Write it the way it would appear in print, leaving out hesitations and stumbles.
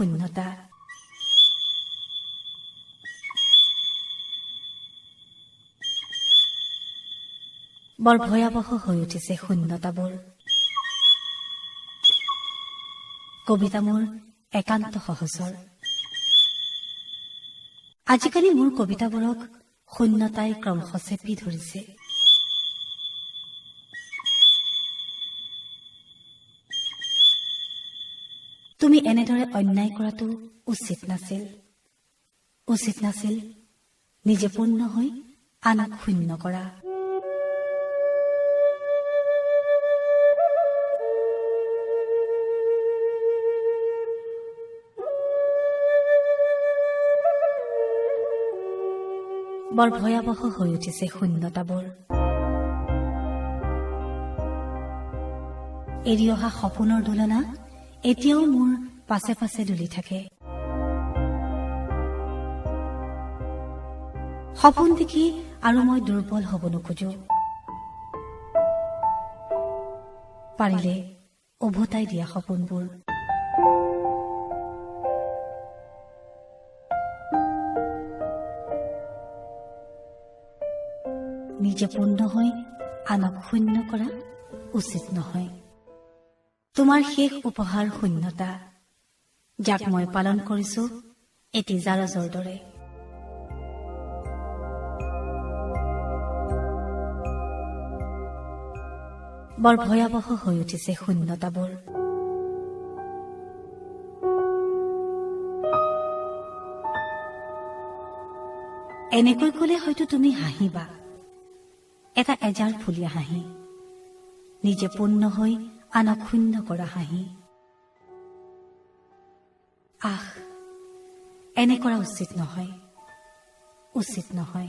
শূন্যতা। বৰ ভয়াৱহ হৈ উঠিছে শূন্যতাবোৰ। কবিতা মোৰ একান্ত সহচৰ। আজিকালি মোৰ কবিতাবোৰক শূন্যতাই ক্ৰমশঃ চেপি ধৰিছে। তুমি এনেদৰে অন্যায় কৰাটো উচিত নাছিল। উচিত নাছিল নিজে পূৰ্ণ হৈ আনক শূন্য কৰা। বৰ ভয়াৱহ হৈ উঠিছে শূন্যতাবোৰ। এৰি অহা সপোনৰ দোলনা এতিয়াও মোৰ পাছে পাছে দুলি থাকে। সপোন দেখি আৰু মই দুৰ্বল হব নোখোজো। পাৰিলে উভতাই দিয়া সপোনবোৰ। নিজে পূৰ্ণ হৈ আনক শূন্য কৰা উচিত নহয়। তোমাৰ শেষ উপহাৰ শূন্যতা, যাক মই পালন কৰিছো এটি জাৰজৰ দৰে। বৰ ভয়াৱহ হৈ উঠিছে শূন্যতাবোৰ। এনেকৈ কলে হয়তো তুমি হাঁহিবা, এটা এজাৰ ফুলীয়া হাঁহি, নিজে পূৰ্ণ হৈ আনক শূন্য কৰা হাঁহি। আহ, এনে কৰা উচিত নহয়, উচিত নহয়।